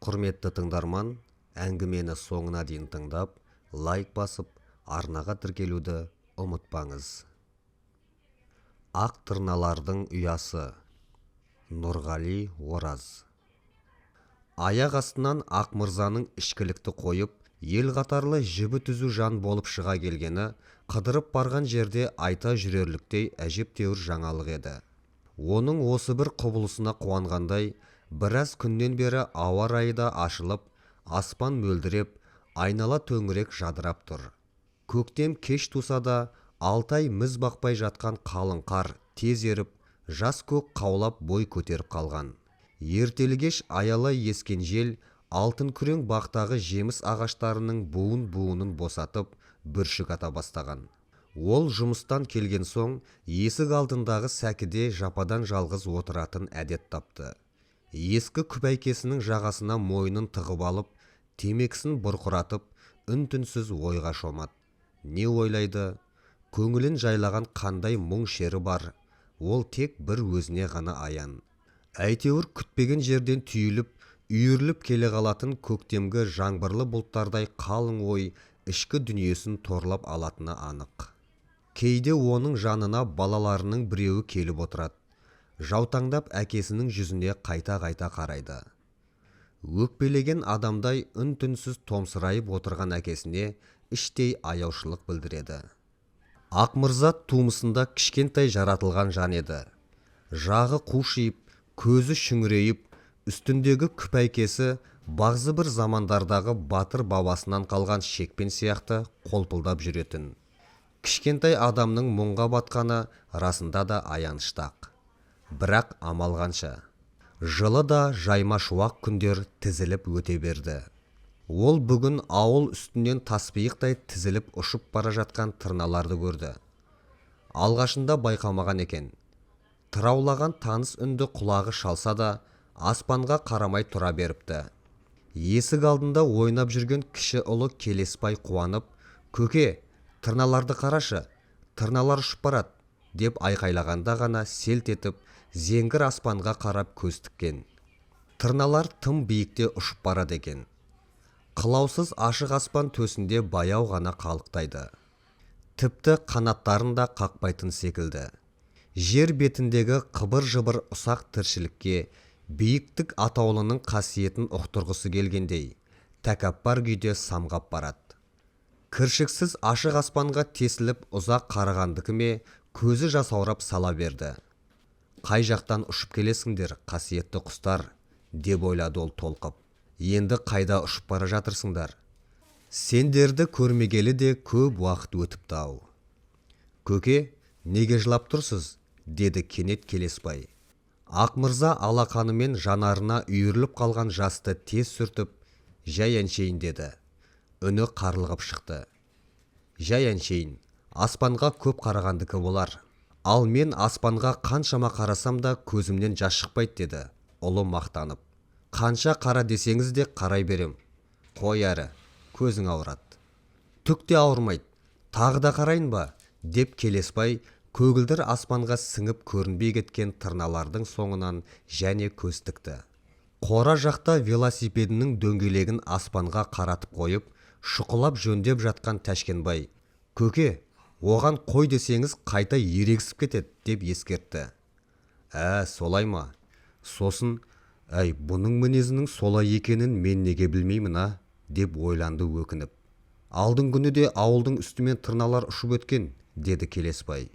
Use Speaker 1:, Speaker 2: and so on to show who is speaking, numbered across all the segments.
Speaker 1: Құрметті тыңдарман, әңгімені соңына дейін тыңдап, лайк басып, арнаға тіркелуді ұмытпаңыз. Ақ тырналардың ұясы. Нұрғали Ораз. Аяқ астынан Ақмырзаның ішкілікті қойып, ел қатарлы жібі түзу жан болып шыға келгені, қыдырып барған жерде айта жүрерліктей әжептәуір жаңалық еді. Оның осы бір құбылысына қуанғандай, біраз күннен бері ауа райы да ашылып, аспан мөлдіреп, айнала төңірек жадырап тұр. Көктем кеш туса да, алтай міз бақпай жатқан қалың қар тез еріп, жас көк қаулап бой көтеріп қалған. Ертелі-кеш аялай ескен жел алтын күрең бақтағы жеміс ағаштарының буын-буынын босатып, бүршік ата бастаған. Ол жұмыстан келген соң есік алдындағы сәкіде жападан жалғыз отыратын әдет тапты. Ескі күпәйкесінің жағасына мойнын тығып алып, темекісін бұрқыратып, үн-түнсіз ойға шомады. Не ойлайды? Көңілін жайлаған қандай мұң шері бар? Ол тек бір өзіне ғана аян. Әйтеуір күтпеген жерден түйіліп, үйіріліп келе қалатын көктемгі жаңбырлы бұлттардай қалың ой ішкі дүниесін торлап алатыны анық. Кейде оның жанына балаларының біреуі келіп отырады. Жаутаңдап әкесінің жүзіне қайта-қайта қарайды. Өкпелеген адамдай үн-түнсіз томсырайып отырған әкесіне іштей аяушылық білдіреді. Ақмырза тумысында кішкентай жаратылған жан еді. Жағы қушиып, көзі шүңірейіп, үстіндегі күпәйкесі бағзы бір замандардағы батыр бабасынан қалған шекпен сияқты қолпылдап жүретін. Кішкентай адамның мұңға батқаны расында да аяныштақ. Бірақ амал қанша. Жылы да жайма шуақ күндер тізіліп өте берді. Ол бүгін ауыл үстінен таспиықтай тізіліп ұшып бара жатқан тырналарды көрді. Алғашында байқамаған екен. Тыраулаған таныс үнді құлағы шалса да, аспанға қарамай тұра беріпті. Есік алдында ойнап жүрген кіші ұлы Келеспай қуанып, «Көке, тырналарды қарашы, тырналар ұшып барады», деп айқайлағанда ғана селт етіп, зеңгір аспанға қарап көз тіккен. Тырналар тым биікте ұшып барады екен. Қылаусыз ашық аспан төсінде баяу ғана қалықтайды. Тіпті қанаттарын да қақпайтын секілді. Жер бетіндегі қыбыр-жыбыр ұсақ тіршілікке биіктік атаулының қасиетін ұқтырғысы келгендей, тәкаппар күйде самғап барады. Кіршіксіз ашық аспанға тесіліп ұзақ қарағандікі ме, көзі жасаурап сала берді. «Қай жақтан ұшып келесіңдер, қасиетті құстар?» деп ойлады ол толқып. «Енді қайда ұшып бара жатырсыңдар? Сендерді көрмегелі де көп уақыт өтіпті ау». «Көке, неге жылап тұрсыз?» деді кенет Келеспай. Ақмырза алақанымен жанарына үйіріліп қалған жасты тез сүртіп, «Жай әншейін» деді. Үні қарлығып шықты. «Жай әншейін, аспанға көп қарағандікі болар. Ал мен аспанға қаншама қарасам да көзімнен жас шықпайды» деді ұлы мақтанып. «Қанша қара десеңіз де қарай берем». «Қой әрі, көзің ауырады». «Түк те ауырмайды, тағы да қарайын ба?» деп Келеспай көгілдір аспанға сіңіп көрінбей кеткен тырналардың соңынан және көз тікті. Қора жақта велосипедінің дөңгелегін аспанға қаратып қойып, шұқылап жөндеп жатқан Тәшкенбай, «Көке, оған қой десеңіз қайта ерегісіп кетеді» деп ескертті. Солай ма? Сосын, бұның мінезінің солай екенін мен неге білмеймін, деп ойланды өкініп. «Алдың күні де ауылдың үстімен тырналар ұшып өткен», деді Келеспай.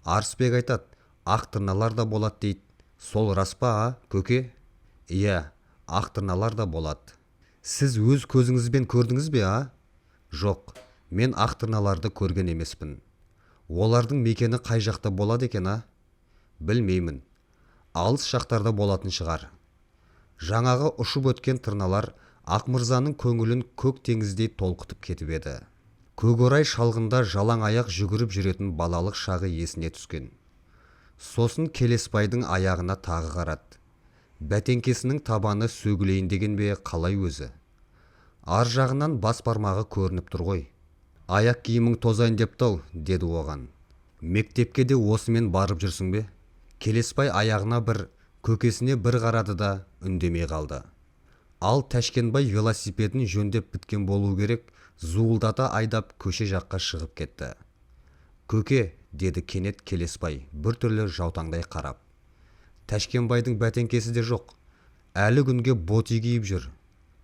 Speaker 1: «Арысбек айтады, ақ тырналар да болады дейді. Сол рас па, көке?» «Иә, ақ тырналар да болады». «Сіз өз көзіңізбен көрдіңіз бе, «Жоқ, мен ақ тырналарды көрген емеспін». «Олардың мекені қай жақта болады екен, «Білмеймін. Алыс жақтарда болатын шығар». Жаңағы ұшып өткен тырналар Ақмырзаның көңілін көк теңіздей толқытып кетіп еді. Көкорай шалғында жалаң аяқ жүгіріп жүретін балалық шағы есіне түскен. Сосын Келеспайдың аяғына тағы қарады. Бәтеңкесінің табаны сөгілейін деген бе қалай өзі? Ар жағынан бас бармағы көрініп тұр ғой. «Аяқ киімің тозайын депті-ау», деді оған. «Мектепке де осымен барып жүрсің бе?» Келеспай аяғына бір, көкесіне бір қарады да үндемей қалды. Ал Тәшкенбай велосипедін жөндеп біткен болу керек, зуылдата айдап көше жаққа шығып кетті. «Көке», деді кенет Келесбай, біртүрлі жаутаңдай қарап. Тәшкенбайдың бәтеңкесі де жоқ. Әлі күнге боти киіп жүр.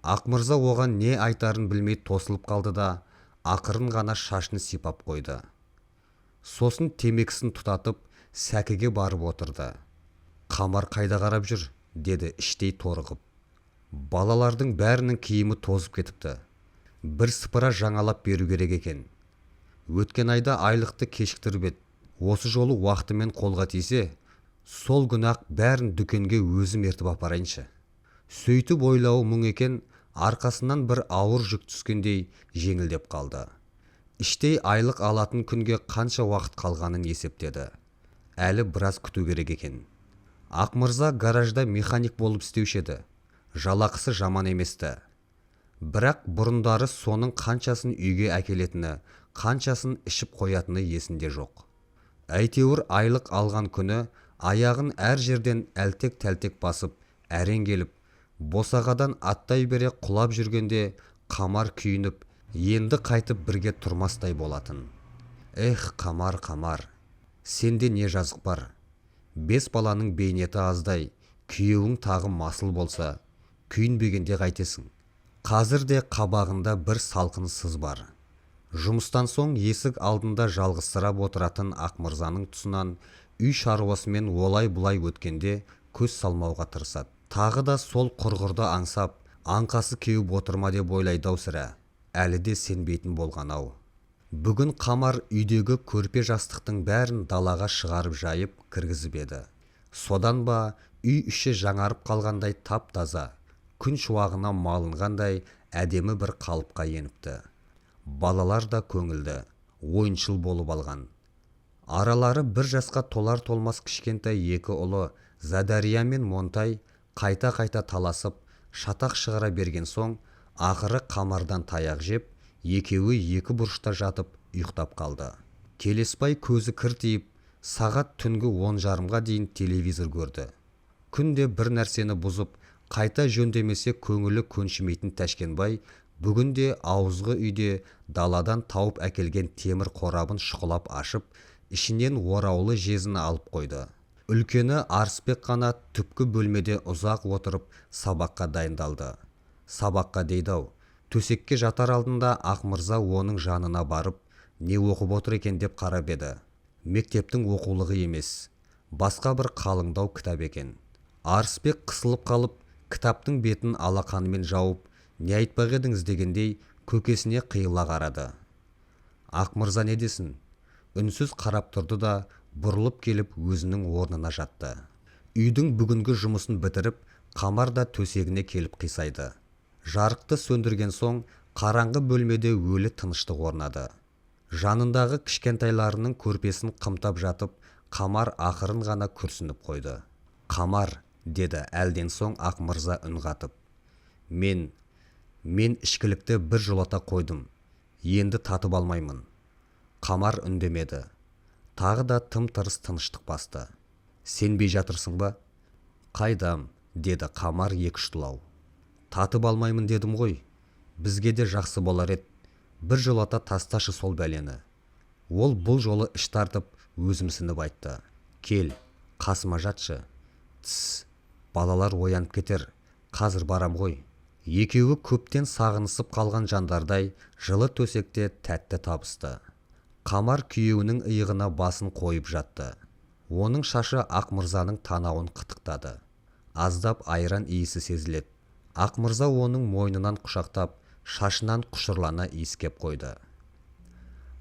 Speaker 1: Ақмырза оған не айтарын білмей тосылып қалды да, ақырын ғана шашын сипап қойды. Сосын темекісін тұтатып, сәкіге барып отырды. «Қамар қайда қарап жүр?» деді іштей торығып. Балалардың бәрінің киімі тозып кетіпті. Бір сыпыра жаңалап беру керек екен. Өткен айда айлықты кешіктіріп еді. Осы жолы уақытымен қолға тисе, сол күні-ақ бәрін дүкенге өзім ертіп апарайыншы. Сөйтіп ойлауы мұң екен, арқасынан бір ауыр жүк түскендей жеңілдеп қалды. Іштей айлық алатын күнге қанша уақыт қалғанын есептеді. Әлі біраз күту керек екен. Ақмырза гаражда механик болып істеуші еді. Жалақысы жаман еместі. Бірақ бұрындары соның қаншасын үйге әкелетіні, қаншасын ішіп қоятыны есінде жоқ. Әйтеуір айлық алған күні аяғын әр жерден әлтек-тәлтек басып, әрең келіп, босағадан аттай бере құлап жүргенде Қамар күйініп, енді қайтып бірге тұрмастай болатын. «Эх, Қамар, Қамар, сенде не жазық бар? 5 баланың бейнеті аздай, күйеуің тағы масыл болса, күйінбегенде қайтесің?» Қазір де қабағында бір салқын сыз бар. Жұмыстан соң есік алдында жалғызсырап отыратын Ақмырзаның тұсынан үй шаруасымен олай-бұлай өткенде көз салмауға тырысады. Тағы да сол құрғырды аңсап, аңқасы кеуіп отырма деп ойлайды-ау сірә. Әлі де сенбейтін болған-ау. Бүгін Қамар үйдегі көрпе жастықтың бәрін далаға шығарып жайып кіргізіп еді. Содан ба үй іші жаңарып қалғандай тап-таза, күн шуағына малынғандай әдемі бір қалыпқа еніпті. Балалар да көңілді, ойыншыл болып алған. Аралары бір жасқа толар-толмас кішкентай екі ұлы Задария мен Монтай қайта-қайта таласып, шатақ шығара берген соң, ақыры Қамардан таяқ жеп, екеуі екі бұрышта жатып ұйықтап қалды. Келесбай көзі кіртиіп, сағат түнгі 10:30-ға дейін телевизор көрді. Күнде бір нәрсені бұзып, қайта жөндемесе көңілі көншімейтін Тәшкенбай бүгінде ауызғы үйде даладан тауып әкелген темір қорабын шұқылап ашып, ішінен ораулы жезін алып қойды. Үлкені Арысбек қана түпкі бөлмеде ұзақ отырып сабаққа дайындалды. Сабаққа дейді-ау, төсекке жатар алдында Ақмырза оның жанына барып, не оқып отыр екен деп қарап еді. Мектептің оқулығы емес, басқа бір қалыңдау кітап екен. Арысбек қысылып қалып, кітаптың бетін алақанымен жауып, не айтпақ едіңіз дегендей көкесіне қиыла қарады. Ақмырза не десін? Үнсіз қарап тұрды да бұрылып келіп өзінің орнына жатты. Үйдің бүгінгі жұмысын бітіріп, Қамар да төсегіне келіп қисайды. Жарықты сөндірген соң қараңғы бөлмеде өлі тыныштық орнады. Жанындағы кішкентайларының көрпесін қымтап жатып, Қамар ақырын ғана күрсініп қойды. «Қамар», деді әлден соң Ақмырза үн қатып. Мен ішкілікті бір жолата қойдым. Енді татып алмаймын». Қамар үндемеді. Тағы да тым-тырыс тыныштық басты. «Сенбей жатырсың ба?» «Қайдам», деді Қамар екіштілау. «Татып алмаймын дедім ғой. Бізге де жақсы болар еді. Бір жолата тасташы сол бәлені». Ол бұл жолы іш тартып, өзімсініп айтты. «Кел, қасыма жатшы». «Тсс, балалар оянып кетер. Қазір барам ғой». Екеуі көптен сағынысып қалған жандардай жылы төсекте тәтті табысты. Қамар күйеуінің иығына басын қойып жатты. Оның шашы Ақмырзаның танауын қытықтады. Аздап айран иісі сезіледі. Ақмырза оның мойнынан құшақтап, шашынан құшырлана иіскеп қойды.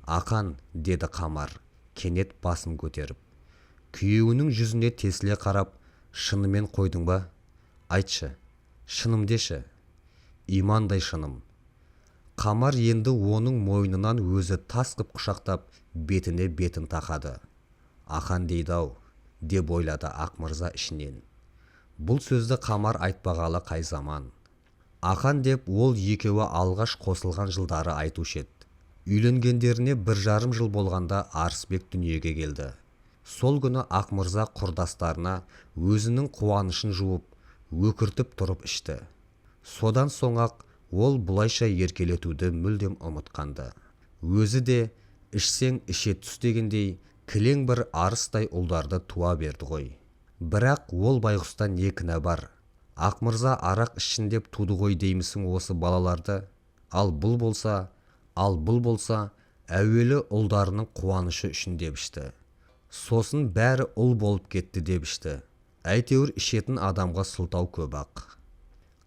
Speaker 1: «Ақан», деді Қамар, кенет басын көтеріп. Күйеуінің жүзіне тесіле қарап, «Шынымен қойдың ба? Айтшы, шыным деші». «Имандай шыным». Қамар енді оның мойнынан өзі тас қып құшақтап, бетіне бетін тақады. «Ақан дейді-ау», деп ойлады Ақмырза ішінен. Бұл сөзді Қамар айтпағалы қай заман. Ақан деп ол екеуі алғаш қосылған жылдары айтушы еді. Үйленгендеріне 1,5 жыл болғанда Арысбек дүниеге келді. Сол күні Ақмырза құрдастарына өзінің қуанышын жуып, өкіртіп тұрып ішті. Содан соң-ақ ол бұлайша еркелетуді мүлдем ұмытқанды. Өзі де ішсең іше түс дегендей кілең бір арыстай ұлдарды туа берді ғой. Бірақ ол байғұста не кінә бар? Ақмырза арақ ішсін деп туды ғой деймісің осы балаларды? Ал бұл болса әуелі ұлдарының қуанышы үшін деп ішті. Сосын бәрі ұл болып кетті деп ішті. Әйтеуір ішетін адамға сылтау көп-ақ.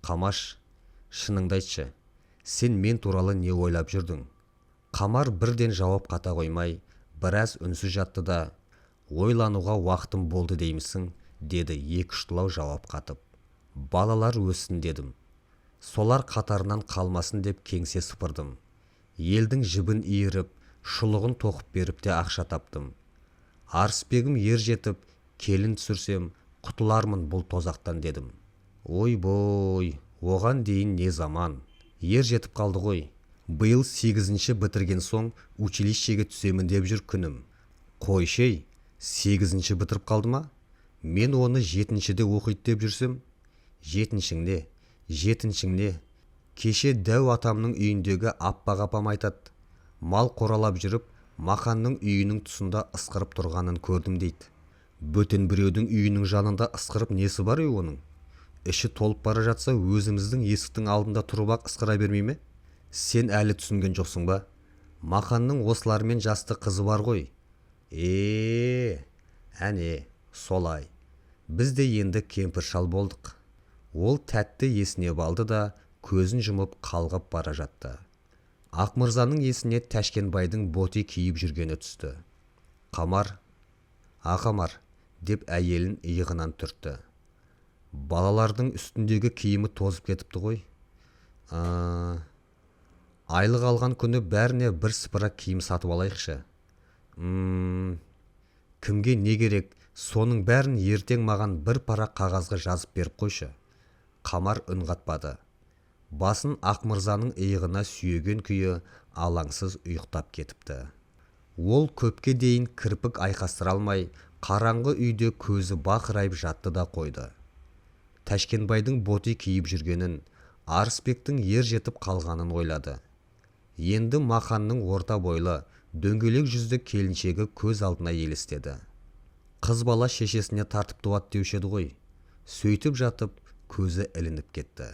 Speaker 1: Қамаш, шыныңды айтшы, сен мен туралы не ойлап жүрдің? Қамар бірден жауап қата қоймай, біраз үнсіз жатты да, ойлануға уақытым болды деймісің, деді екі-үштілау жауап қатып. Балалар өссін дедім. Солар қатарынан қалмасын деп кеңсе сыпырдым. Елдің жібін иіріп, шұлығын тоқып беріп те ақша таптым. Арысбегім ер жетіп, келін түсірсем, құтылармын бұл тозақтан дедім. Ой-бой, оған дейін не заман. Ер жетіп қалды ғой. Биыл 8-ші бітірген соң училищеге түсемін деп жүр күнім. Қойшей, 8-ші бітіріп қалды ма? Мен оны 7-шіде оқиды деп жүрсем. 7-шің не? Кеше дәу атамның үйіндегі аппақ апам айтады. Мал қоралап жүріп, Мақанның үйінің тұсында ысқырып тұрғанын көрдім дейді. Бөтен біреудің үйінің жанында ысқырып несі бар оның? Іші толып бара жатса өзіміздің есіктің алдында тұрып-ақ ысқыра бермей ме? Сен әлі түсінген жоқсың ба? Мақанның осылармен жасты қызы бар ғой. Әне, солай. Біз де енді кемпір шал болдық. Ол тәтті есіне балды да көзін жұмып қалғып бара жатты. Ақмырзаның есіне Тәшкенбайдың боти киіп жүргені түсті. Қамар, Ақамар, деп әйелін иығынан түртті. Балалардың үстіндегі киімі тозып кетіпті ғой. Айлық алған күні бәріне бір сыпыра киім сатып алайықшы. Кімге не керек, соның бәрін ертең маған бір пара қағазға жазып беріп қойшы. Қамар үн қатпады. Басын Ақмырзаның иығына сүйеген күйі алаңсыз ұйықтап кетіпті. Ол көпке дейін кірпік айқастыра алмай, қараңғы үйде көзі бақырайып жатты да қойды. Тәшкенбайдың боти киіп жүргенін, Арысбектің ер жетіп қалғанын ойлады. Енді Мақанның орта бойлы, дөңгелек жүзді келіншегі көз алдына елестеді. Қыз бала шешесіне тартып туады деуші еді ғой. Сөйтіп жатып, көзі ілініп кетті.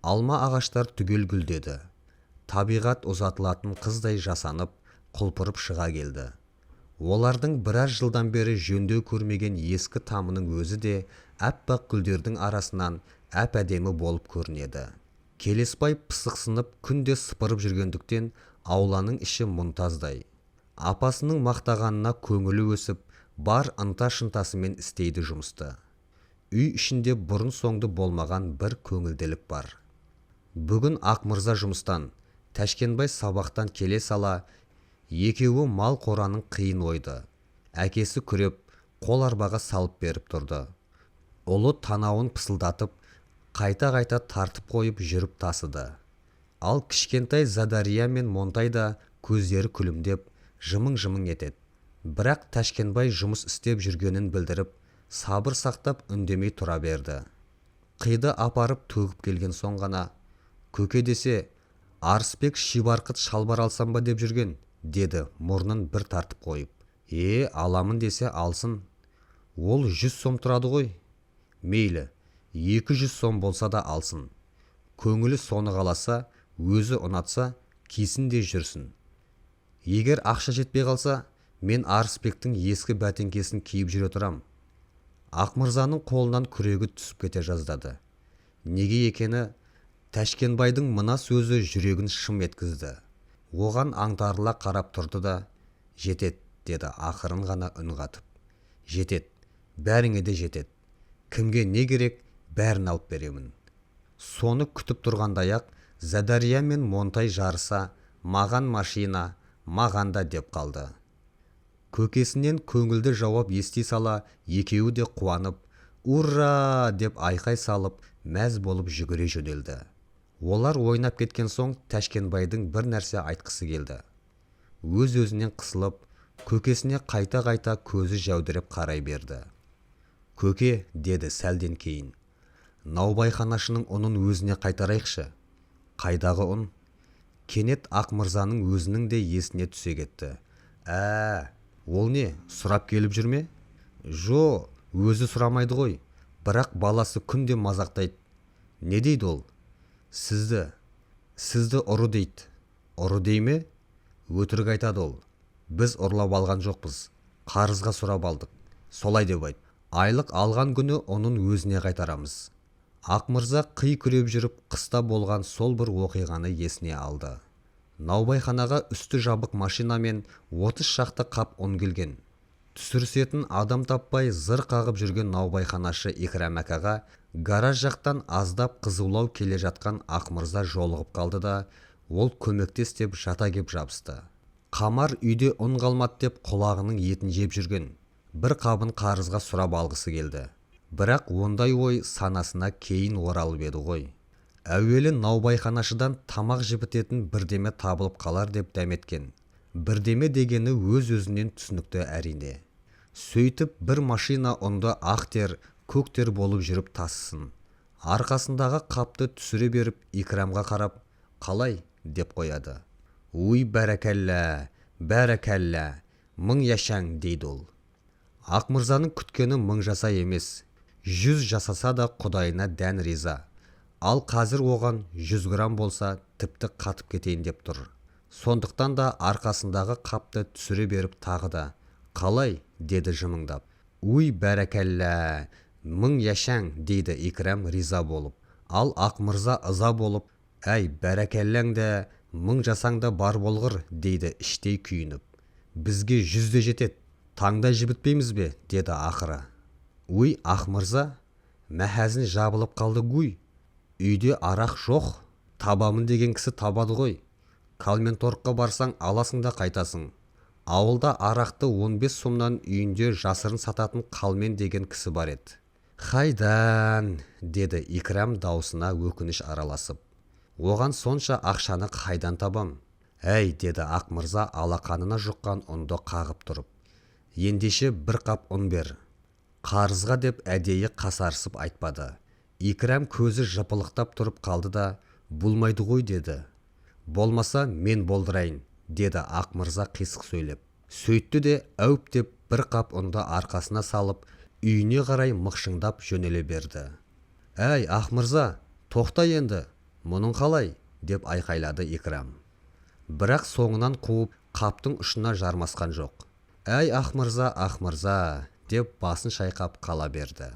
Speaker 1: Алма ағаштар түгел гүлдеді. Табиғат ұзатылатын қыздай жасанып, құлпырып шыға келді. Олардың біраз жылдан бері жөндеу көрмеген ескі тамының өзі де әппақ гүлдердің арасынан әп-әдемі болып көрінеді. Келесбай пысықсынып күнде сыпырып жүргендіктен ауланың іші мұнтаздай. Апасының мақтағанына көңілі өсіп, бар ынта-шынтасымен істейді жұмысты. Үй ішінде бұрын соңды болмаған бір көңілділік бар. Бүгін Ақмырза жұмыстан, Тәшкенбай сабақтан келе сала, екеуі мал қораның қиын ойды. Әкесі күреп, қол арбаға салып беріп тұрды. Ұлы танауын пысылдатып, қайта-қайта тартып қойып жүріп тасыды. Ал кішкентай Задария мен Монтай да көздері күлімдеп, жымың-жымың етеді. Бірақ Тәшкенбай жұмыс істеп жүргенін білдіріп, сабыр сақтап үндемей тұра берді. Қиды апарып төгіп келген соң ғана, көке десе, Арысбек шибарқыт шалбар алсам ба деп жүрген, деді мұрнын бір тартып қойып. Аламын десе алсын. Ол 100 сом тұрады ғой. Мейлі, 200 сом болса да алсын. Көңілі соны қаласа, өзі ұнатса, кисін де жүрсін. Егер ақша жетпей қалса, мен Арысбектің ескі бәтеңкесін киіп жүре тұрам. Ақмырзаның қолынан күрегі түсіп кете жаздады. Неге екені, Тәшкенбайдың мына сөзі жүрегін шым еткізді. Оған аңтарыла қарап тұрды да, жетет, деді ақырын ғана үн қатып. Жетет, бәріңе де жетет. Кімге не керек, бәрін алып беремін. Соны күтіп тұрғандай-ақ, Задария мен Монтай жарыса, маған машина, маған да деп қалды. Көкесінен көңілді жауап ести сала, екеуі де қуанып, «Ура!» деп айқай салып, мәз болып жүгіре жөнелді. Олар ойнап кеткен соң Тәшкенбайдың бір нәрсе айтқысы келді. Өз-өзінен қысылып, көкесіне қайта-қайта көзі жәудіреп қарай берді. «Көке», деді сәлден кейін, наубайханашының ұнын өзіне қайтарайықшы. Қайдағы ұн? Кенет Ақмырзаның өзінің де есіне түсе кетті. Ол не, сұрап келіп жүрме? Жо, өзі сұрамайды ғой. Бірақ баласы күнде мазақтайды. Не дейді ол? Сізді ұры дейді. Ұры дей ме? Өтірік айтады ол. Біз ұрлап алған жоқпыз. Қарызға сұрап алдық. Солай деп айт. Айлық алған күні оның өзіне қайтарамыз. Ақмырза қи күреп жүріп қыста болған сол бір оқиғаны есіне алды. Наубайханаға үсті жабық машинамен 30 шақты қап ұн келген. Түсірісетін адам таппай зыр қағып жүрген наубайханашы Икрам акаға гараж жақтан аздап қызулау келе жатқан Ақмырза жолығып қалды да, ол көмектес деп жата кеп жабысты. Қамар үйде ұн қалмады деп құлағының етін жеп жүрген. Бір қабын қарызға сұрап алғысы келді. Бірақ ондай ой санасына кейін оралып еді ғой. Әуелі наубайханашыдан тамақ жібітетін бірдеме табылып қалар деп дәметкен. Бірдеме дегені өз-өзінен түсінікті әрине. Сөйтіп бір машина ұнды ақтер, көктер болып жүріп тасысын. Арқасындағы қапты түсіре беріп Икрамға қарап, қалай деп қояды. Уй, бәрәкәллә, мың яшаң дейді ол. Ақмырзаның күткені 1000 жаса емес, 100 жасаса да құдайына дән риза. Ал қазір оған 100 грамм болса тіпті қатып кетейін деп тұр. Сондықтан да арқасындағы қапты түсіре беріп тағы да, қалай деді жымыңдап. Уй, бәрәкәллә, 1000 яшаң дейді Икрам риза болып. Ал Ақмырза ыза болып, әй, бәрәкәлләң де 1000 жасаң да бар болғыр дейді іштей күйініп. Бізге 100 де жетеді, таңда жібітпейміз бе деді ақыры. Уй, Ақмырза, мәхәзін жабылып қалды гуй. Үйде арақ жоқ, табамын деген кісі табады ғой. Калменторгқа барсаң аласың да қайтасың. Ауылда арақты 15 сомнан үйінде жасырын сататын Қалмен деген кісі бар еді. Қайдан, деді Икрам даусына өкініш араласып. Оған сонша ақшаны қайдан табам? Әй, деді Ақмырза алақанына жұққан ұнды қағып тұрып. Ендеше бір қап ұн бер. Қарызға деп әдейі қасарысып айтпады. Икрам көзі жыпылықтап тұрып қалды да, болмайды ғой деді. Болмаса мен болдырайын, деді Ақмырза қисық сөйлеп. Сөйтті де әуп деп бір қап ұнды арқасына салып, үйіне қарай мықшыңдап жөнеле берді. Әй, Ақмырза, тоқта енді, мұның қалай? Деп айқайлады Икрам. Бірақ соңынан қуып қаптың ұшына жармасқан жоқ. Әй, Ақмырза, деп басын шайқап қала берді.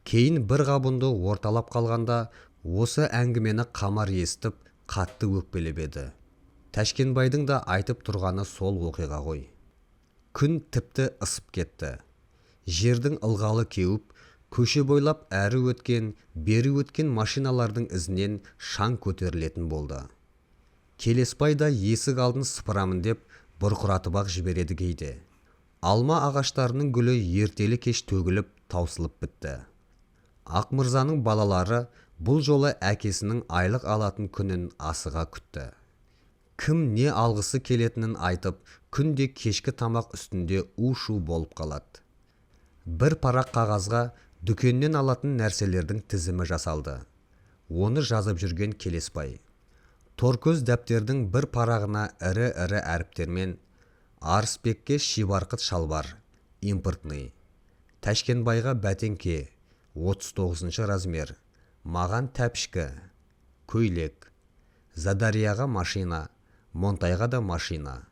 Speaker 1: Кейін бір қабынды орталап қалғанда, осы әңгімені Қамар естіп, қатты өкпелеп еді. Тәшкенбайдың да айтып тұрғаны сол оқиға ғой. Күн тіпті ысып кетті. Жердің ылғалы кеуіп, көше бойлап әрі өткен, бері өткен машиналардың ізінен шаң көтерілетін болды. Келесбай да есік алдын сыпырамын деп бұрқыратып ақ жібереді кейде. Алма ағаштарының гүлі ертелі кеш төгіліп, таусылып бітті. Ақмырзаның балалары бұл жолы әкесінің айлық алатын күнін асыға күтті. Кім не алғысы келетінін айтып, күнде кешкі тамақ үстінде у-шу болып қалады. Бір парақ қағазға дүкеннен алатын нәрселердің тізімі жасалды. Оны жазып жүрген Келесбай. Торкөз дәптердің бір парағына ірі-ірі әріптермен Арысбекке шибарқыт шалбар, импортный. Тәшкенбайға бәтеңке, 39 размер. Маған тәпішкі, көйлек. Задарияға машина, Монтайға да машина.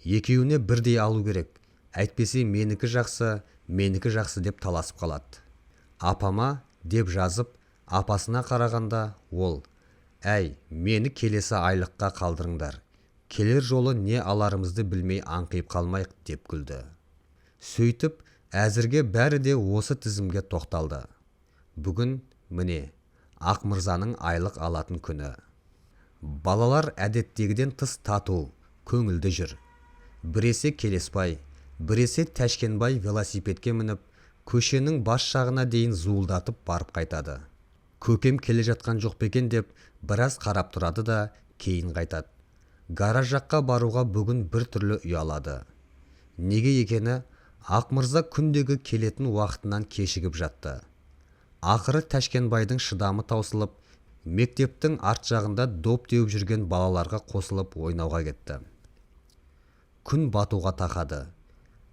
Speaker 1: Екеуіне бірдей алу керек. Әйтпесе менікі жақсы деп таласып қалады. Апама деп жазып, апасына қарағанда ол, әй, мені келесі айлыққа қалдырыңдар. Келер жолы не аларымызды білмей аңқиып қалмайық деп күлді. Сөйтіп, әзірге бәрі де осы тізімге тоқталды. Бүгін, міне, Ақмырзаның айлық алатын күні. Балалар әдеттегіден тыс тату, көңілді жүр. Біресе Келесбай, біресе Тәшкенбай велосипедке мініп, көшенің бас жағына дейін зуылдатып барып қайтады. Көкем келе жатқан жоқ бекен деп біраз қарап тұрады да кейін қайтады. Гараж жаққа баруға бүгін бір түрлі ұялады. Неге екені, Ақмырза күндегі келетін уақытынан кешігіп жатты. Ақыры Тәшкенбайдың шыдамы таусылып, мектептің арт жағында доп теуіп жүрген балаларға қосылып ойнауға кетті. Күн батуға тақады.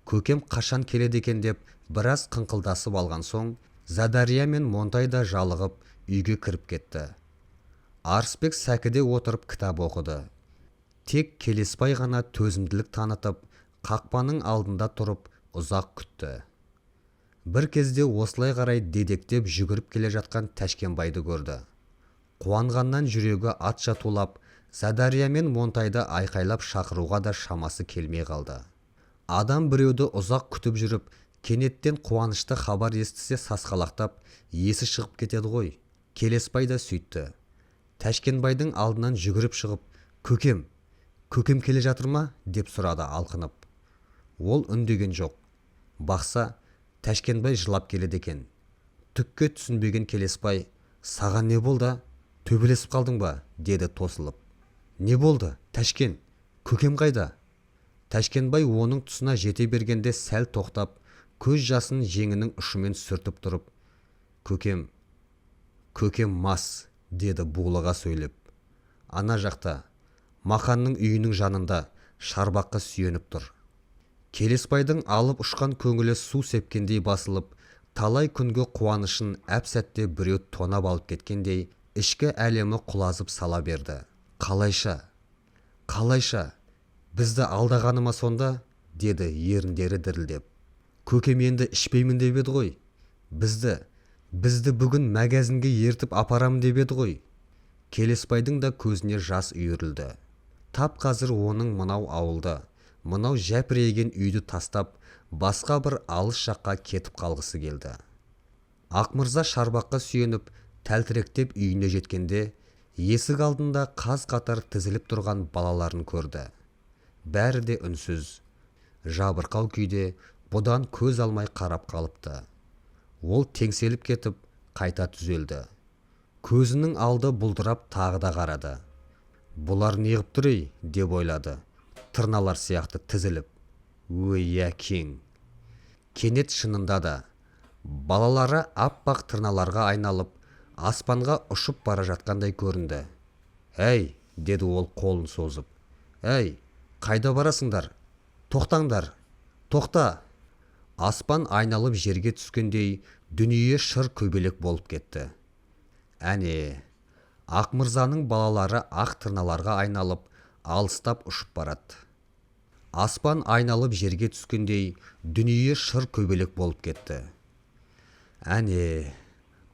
Speaker 1: Көкем қашан келеді екен деп біраз қыңқылдасып алған соң, Задария мен Монтай да жалығып үйге кіріп кетті. Арысбек сәкіде отырып кітап оқыды. Тек Келесбай ғана төзімділік танытып, қақпаның алдында тұрып ұзақ күтті. Бір кезде осылай қарай дедектеп жүгіріп келе жатқан Тәшкенбайды көрді. Қуанғаннан жүрегі атша тулап, Задария мен Монтайды айқайлап шақыруға да шамасы келмей қалды. Адам біреуді ұзақ күтіп жүріп, кенеттен қуанышты хабар естісе сасқалақтап, есі шығып кетеді ғой. Келесбай да сөйтті. Тәшкенбайдың алдынан жүгіріп шығып, көкем келе жатыр ма? Деп сұрады алқынып. Ол үндеген жоқ. Бақса, Тәшкенбай жылап келеді екен. Түкке түсінбеген Келесбай, саған не болды? Төбелесіп қалдың ба? Деді тосылып. Не болды, Тәшкен? Көкем қайда? Тәшкенбай оның тұсына жете бергенде сәл тоқтап, көз жасын жеңінің ұшымен сүртіп тұрып, көкем мас, деді булыға сөйлеп. Ана жақта, Мақанның үйінің жанында шарбаққа сүйеніп тұр. Келесбайдың алып ұшқан көңілі су сепкендей басылып, талай күнгі қуанышын әп-сәтте біреу тонап алып кеткендей, ішкі әлемі құлазып сала берді. Қалайша, бізді алдағаны ма сонда? Деді еріндері дірілдеп. Көкем енді ішпеймін деп еді ғой. Бізді бүгін мәгәзінге ертіп апарам деп еді ғой. Келесбайдың да көзіне жас үйірілді. Тап қазір оның мынау ауылды, мынау жәпірейген үйді тастап, басқа бір алыс жаққа кетіп қалғысы келді. Ақмырза шарбаққа сүйеніп, тәлтіректеп үйіне жеткенде, есік алдында қаз қатар тізіліп тұрған балаларын көрді. Бәрі де үнсіз, жабырқау күйде, бұдан көз алмай қарап қалыпты. Ол теңселіп кетіп, қайта түзелді. Көзінің алды бұлдырап тағы да қарады. Бұлар неғып тұр ей, деп ойлады. Тырналар сияқты тізіліп. Өй әкең. Кенет шынында да балалары аппақ тырналарға айналып, аспанға ұшып бара жатқандай көрінді. Әй, деді ол қолын созып. Әй, қайда барасыңдар? Тоқтаңдар, тоқта! Аспан айналып жерге түскендей, дүние шыр көбелек болып кетті. Әне, Ақмырзаның балалары ақ тырналарға айналып, алыстап ұшып барады. Аспан айналып жерге түскендей, дүние шыр көбелек болып кетті. Әне,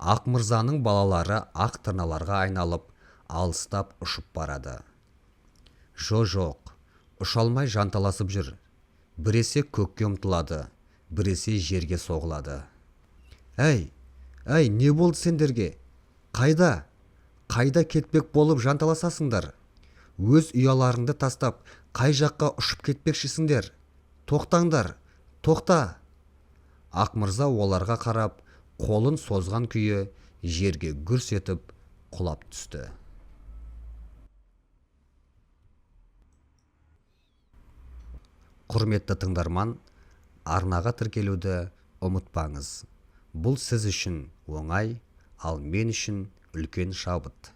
Speaker 1: Ақмырзаның балалары ақ тырналарға айналып, алыстап ұшып барады. Жоқ, ұшалмай жанталасып жүр. Біресе көкке ұмтылады, біресе жерге соғылады. Әй, не болды сендерге? Қайда кетпек болып жанталасасыңдар? Өз ұяларыңды тастап, қай жаққа ұшып кетпекшісіңдер? Тоқтаңдар, тоқта! Ақмырза оларға қарап, қолын созған күйі жерге гүрс етіп құлап түсті. Құрметті тыңдарман, арнаға тіркелуді ұмытпаңыз. Бұл сіз үшін оңай, ал мен үшін үлкен шабыт.